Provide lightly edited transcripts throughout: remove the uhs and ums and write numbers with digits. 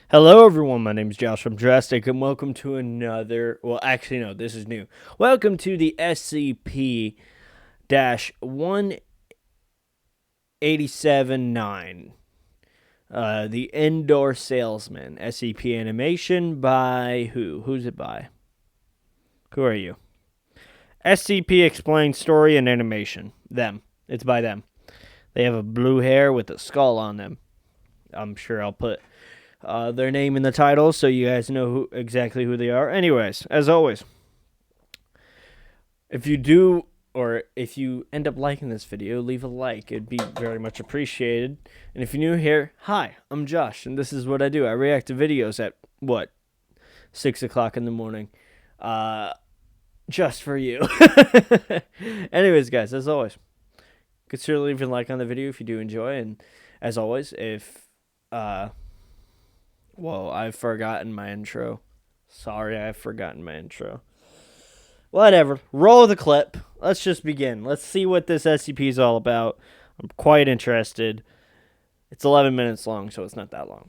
Hello everyone, my name is JoshJrumJrastic and welcome to another, well actually no, this is new. Welcome to the SCP-1879, the Indoor Salesman, SCP animation by who? Who's it by? Who are you? SCP explains story and animation. Them. It's by them. They have a blue hair with a skull on them. I'm sure I'll put their name in the title so you guys know exactly who they are. Anyways, as always, if you do or if you end up liking this video, leave a like. It'd be very much appreciated. And if you're new here, hi, I'm Josh, and this is what I do. I react to videos at, 6 o'clock in the morning. Just for you. Anyways, guys, as always, consider leaving a like on the video if you do enjoy. And as always, if, whoa, I've forgotten my intro. Sorry, I've forgotten my intro. Whatever. Roll the clip. Let's just begin. Let's see what this SCP is all about. I'm quite interested. It's 11 minutes long, so it's not that long.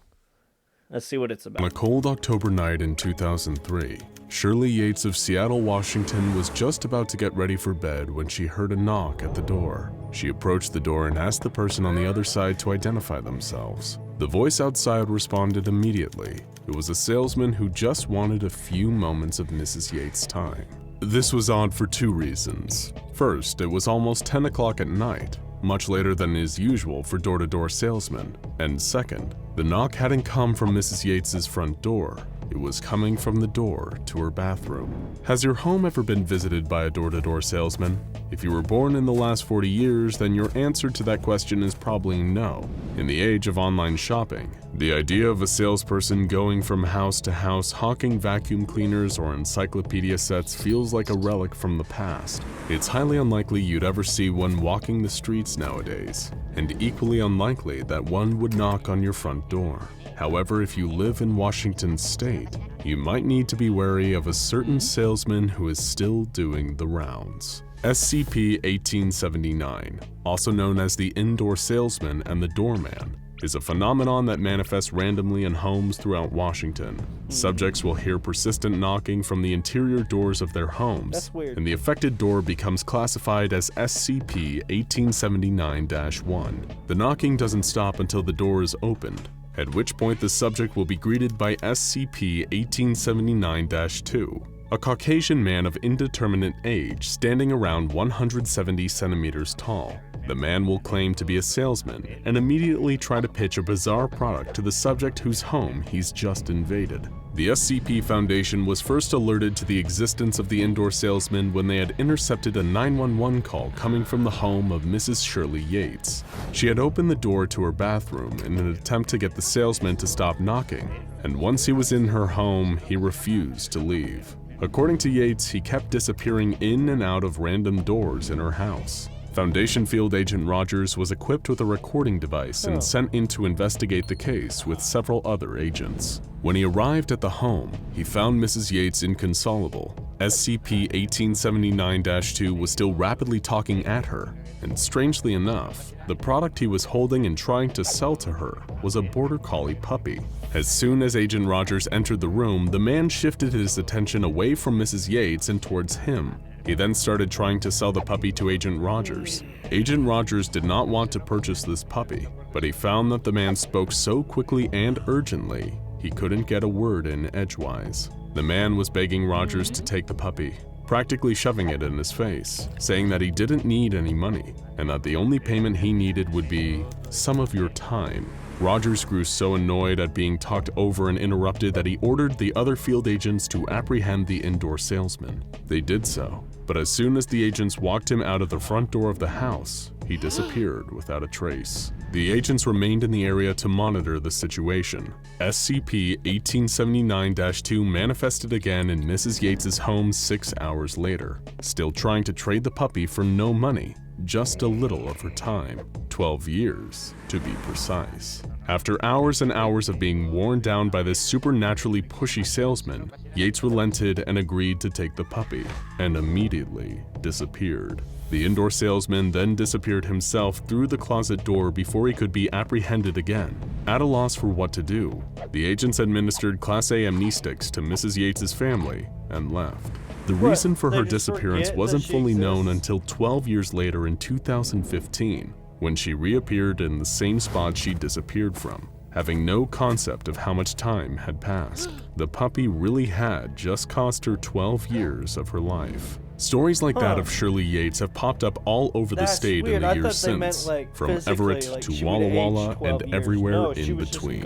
Let's see what it's about. On a cold October night in 2003, Shirley Yates of Seattle, Washington was just about to get ready for bed when she heard a knock at the door. She approached the door and asked the person on the other side to identify themselves. The voice outside responded immediately. It was a salesman who just wanted a few moments of Mrs. Yates' time. This was odd for two reasons. First, it was almost 10 o'clock at night, much later than is usual for door-to-door salesmen. And second, the knock hadn't come from Mrs. Yates's front door. It was coming from the door to her bathroom. Has your home ever been visited by a door-to-door salesman? If you were born in the last 40 years, then your answer to that question is probably no. In the age of online shopping, the idea of a salesperson going from house to house hawking vacuum cleaners or encyclopedia sets feels like a relic from the past. It's highly unlikely you'd ever see one walking the streets nowadays, and equally unlikely that one would knock on your front door. However, if you live in Washington state, you might need to be wary of a certain salesman who is still doing the rounds. SCP-1879, also known as the Indoor Salesman and the Doorman, is a phenomenon that manifests randomly in homes throughout Washington. Subjects will hear persistent knocking from the interior doors of their homes, and the affected door becomes classified as SCP-1879-1. The knocking doesn't stop until the door is opened, at which point the subject will be greeted by SCP-1879-2, a Caucasian man of indeterminate age standing around 170 centimeters tall. The man will claim to be a salesman and immediately try to pitch a bizarre product to the subject whose home he's just invaded. The SCP Foundation was first alerted to the existence of the indoor salesman when they had intercepted a 911 call coming from the home of Mrs. Shirley Yates. She had opened the door to her bathroom in an attempt to get the salesman to stop knocking, and once he was in her home, he refused to leave. According to Yates, he kept disappearing in and out of random doors in her house. Foundation Field Agent Rogers was equipped with a recording device and sent in to investigate the case with several other agents. When he arrived at the home, he found Mrs. Yates inconsolable. SCP-1879-2 was still rapidly talking at her, and strangely enough, the product he was holding and trying to sell to her was a border collie puppy. As soon as Agent Rogers entered the room, the man shifted his attention away from Mrs. Yates and towards him. He then started trying to sell the puppy to Agent Rogers. Agent Rogers did not want to purchase this puppy, but he found that the man spoke so quickly and urgently, he couldn't get a word in edgewise. The man was begging Rogers to take the puppy, practically shoving it in his face, saying that he didn't need any money, and that the only payment he needed would be some of your time. Rogers grew so annoyed at being talked over and interrupted that he ordered the other field agents to apprehend the indoor salesman. They did so, but as soon as the agents walked him out of the front door of the house, he disappeared without a trace. The agents remained in the area to monitor the situation. SCP-1879-2 manifested again in Mrs. Yates's home 6 hours later, still trying to trade the puppy for no money, just a little of her time, 12 years to be precise. After hours and hours of being worn down by this supernaturally pushy salesman, Yates relented and agreed to take the puppy, and immediately disappeared. The indoor salesman then disappeared himself through the closet door before he could be apprehended again. At a loss for what to do, the agents administered Class A amnestics to Mrs. Yates's family and left. The reason for her disappearance wasn't fully known until 12 years later in 2015, when she reappeared in the same spot she disappeared from, having no concept of how much time had passed. The puppy really had just cost her 12 years of her life. Stories like that of Shirley Yates have popped up all over the state in the years since, from Everett to Walla Walla and everywhere in between.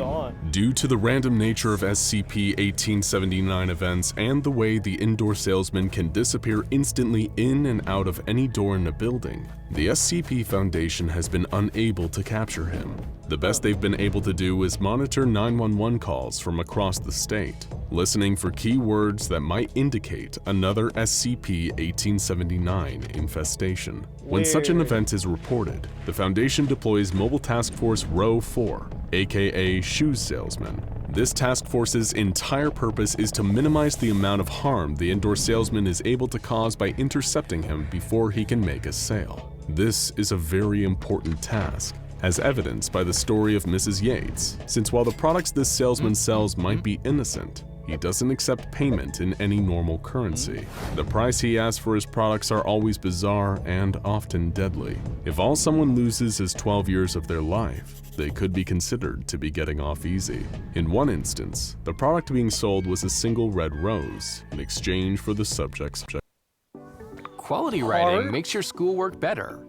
Due to the random nature of SCP-1879 events and the way the indoor salesman can disappear instantly in and out of any door in a building, the SCP Foundation has been unable to capture him. The best they've been able to do is monitor 911 calls from across the state, listening for keywords that might indicate another SCP-1879 infestation. When such an event is reported, the Foundation deploys Mobile Task Force Row 4, aka Shoes Salesman. This task force's entire purpose is to minimize the amount of harm the indoor salesman is able to cause by intercepting him before he can make a sale. This is a very important task, as evidenced by the story of Mrs. Yates, since while the products this salesman sells might be innocent, he doesn't accept payment in any normal currency. The price he asks for his products are always bizarre and often deadly. If all someone loses is 12 years of their life, they could be considered to be getting off easy. In one instance, the product being sold was a single red rose in exchange for the subject's Quality writing makes your schoolwork better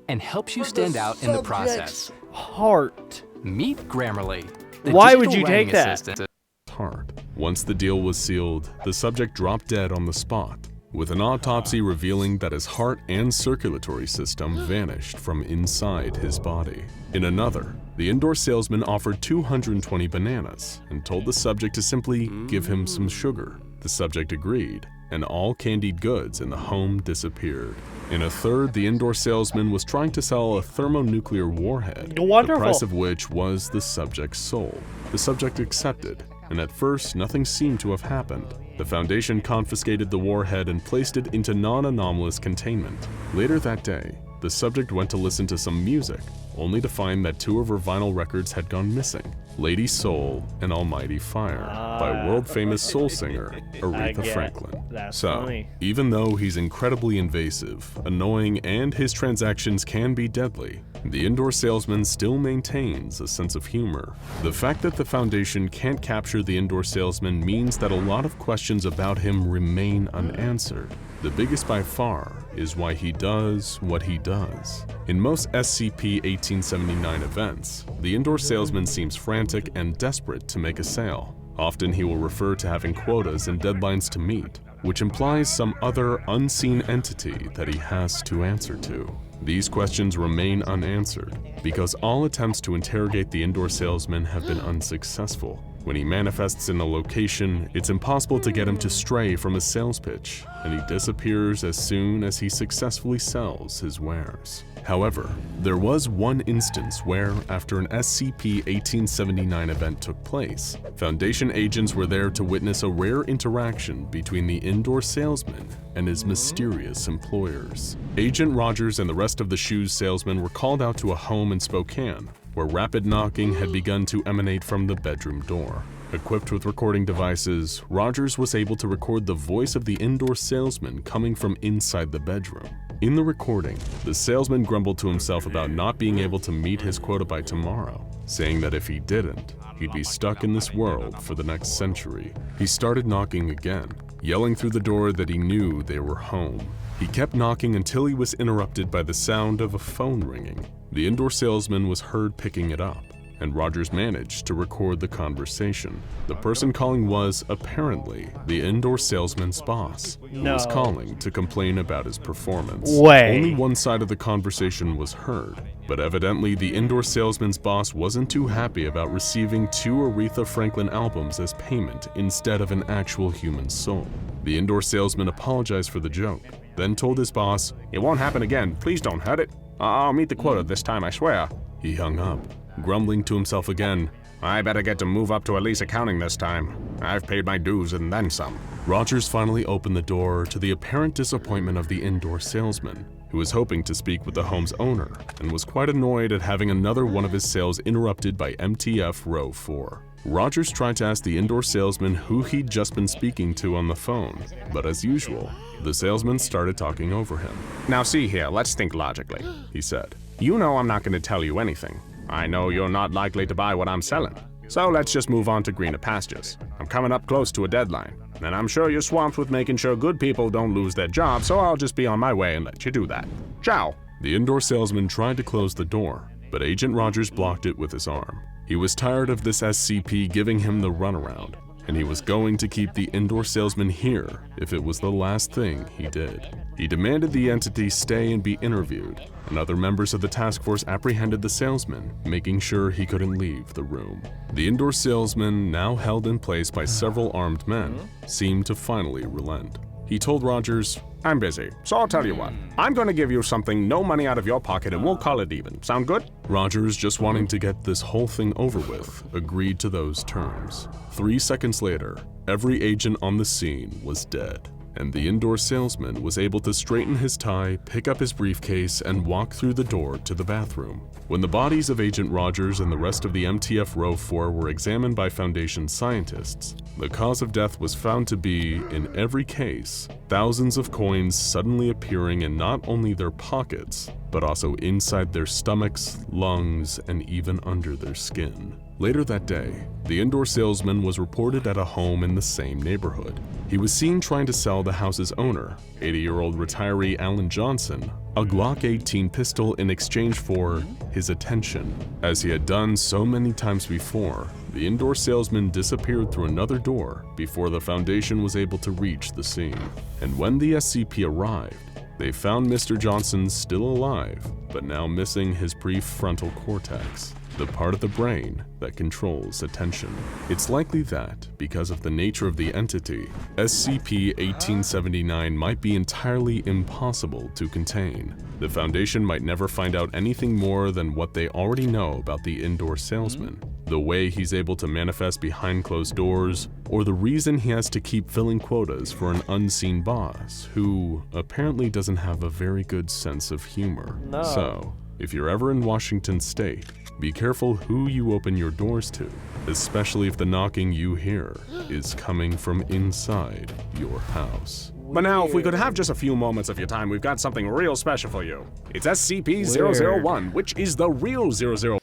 and helps you stand out in the process. Heart. Meet Grammarly. Why would you take that? Heart. Once the deal was sealed, the subject dropped dead on the spot, with an autopsy revealing that his heart and circulatory system vanished from inside his body. In another, the indoor salesman offered 220 bananas and told the subject to simply give him some sugar. The subject agreed, and all candied goods in the home disappeared. In a third, the indoor salesman was trying to sell a thermonuclear warhead, the price of which was the subject's soul. The subject accepted, and at first nothing seemed to have happened. The Foundation confiscated the warhead and placed it into non-anomalous containment. Later that day, the subject went to listen to some music, only to find that two of her vinyl records had gone missing: Lady Soul and Almighty Fire by world-famous soul singer Aretha Franklin. Funny. Even though he's incredibly invasive, annoying, and his transactions can be deadly, the indoor salesman still maintains a sense of humor. The fact that the Foundation can't capture the indoor salesman means that a lot of questions about him remain unanswered. The biggest by far is why he does what he does. In most SCP-1879 events, the indoor salesman seems frantic and desperate to make a sale. Often he will refer to having quotas and deadlines to meet, which implies some other unseen entity that he has to answer to. These questions remain unanswered because all attempts to interrogate the indoor salesman have been unsuccessful. When he manifests in a location, it's impossible to get him to stray from a sales pitch, and he disappears as soon as he successfully sells his wares. However, there was one instance where, after an SCP-1879 event took place, Foundation agents were there to witness a rare interaction between the indoor salesman and his mysterious employers. Agent Rogers and the rest of the shoes salesmen were called out to a home in Spokane, where rapid knocking had begun to emanate from the bedroom door. Equipped with recording devices, Rogers was able to record the voice of the indoor salesman coming from inside the bedroom. In the recording, the salesman grumbled to himself about not being able to meet his quota by tomorrow, saying that if he didn't, he'd be stuck in this world for the next century. He started knocking again, yelling through the door that he knew they were home. He kept knocking until he was interrupted by the sound of a phone ringing. The indoor salesman was heard picking it up, and Rogers managed to record the conversation. The person calling was, apparently, the indoor salesman's boss, who was calling to complain about his performance. Only one side of the conversation was heard, but evidently the indoor salesman's boss wasn't too happy about receiving 2 Aretha Franklin albums as payment instead of an actual human soul. The indoor salesman apologized for the joke, then told his boss, "It won't happen again, please don't hurt it. I'll meet the quota this time, I swear." He hung up, grumbling to himself again, "I better get to move up to Elise accounting this time. I've paid my dues and then some." Rogers finally opened the door to the apparent disappointment of the indoor salesman, who was hoping to speak with the home's owner and was quite annoyed at having another one of his sales interrupted by MTF Row 4. Rogers tried to ask the indoor salesman who he'd just been speaking to on the phone, but as usual, the salesman started talking over him. Now see here, let's think logically, he said. You know I'm not going to tell you anything. I know you're not likely to buy what I'm selling. So let's just move on to greener pastures. I'm coming up close to a deadline, and I'm sure you're swamped with making sure good people don't lose their jobs, so I'll just be on my way and let you do that. Ciao. The indoor salesman tried to close the door, but Agent Rogers blocked it with his arm. He was tired of this SCP giving him the runaround, and he was going to keep the indoor salesman here if it was the last thing he did. He demanded the entity stay and be interviewed, and other members of the task force apprehended the salesman, making sure he couldn't leave the room. The indoor salesman, now held in place by several armed men, seemed to finally relent. He told Rogers, I'm busy, so I'll tell you what. I'm going to give you something, no money out of your pocket, and we'll call it even. Sound good? Rogers, just wanting to get this whole thing over with, agreed to those terms. 3 seconds later, every agent on the scene was dead, and the indoor salesman was able to straighten his tie, pick up his briefcase, and walk through the door to the bathroom. When the bodies of Agent Rogers and the rest of the MTF Row 4 were examined by Foundation scientists, the cause of death was found to be, in every case, thousands of coins suddenly appearing in not only their pockets, but also inside their stomachs, lungs, and even under their skin. Later that day, the indoor salesman was reported at a home in the same neighborhood. He was seen trying to sell the house's owner, 80-year-old retiree Alan Johnson, a Glock 18 pistol in exchange for his attention. As he had done so many times before, the indoor salesman disappeared through another door before the Foundation was able to reach the scene. And when the SCP arrived, they found Mr. Johnson still alive, but now missing his prefrontal cortex, the part of the brain that controls attention. It's likely that, because of the nature of the entity, SCP-1879 might be entirely impossible to contain. The Foundation might never find out anything more than what they already know about the indoor salesman, the way he's able to manifest behind closed doors, or the reason he has to keep filling quotas for an unseen boss who apparently doesn't have a very good sense of humor. No. So, if you're ever in Washington State, be careful who you open your doors to, especially if the knocking you hear is coming from inside your house. But now, if we could have just a few moments of your time, we've got something real special for you. It's SCP-001, which is the real 00.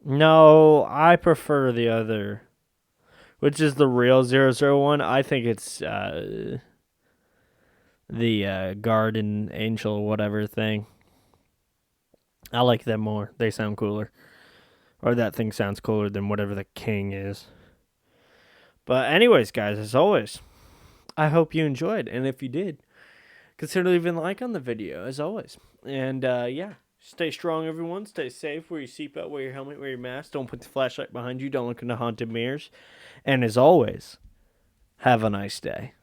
No, I prefer the other, which is the real 001. I think it's the Guardian Angel whatever thing. I like them more. They sound cooler. Or that thing sounds cooler than whatever the king is. But anyways, guys, as always, I hope you enjoyed. And if you did, consider leaving a like on the video, as always. And, yeah, stay strong, everyone. Stay safe. Wear your seatbelt, wear your helmet, wear your mask. Don't put the flashlight behind you. Don't look in the haunted mirrors. And as always, have a nice day.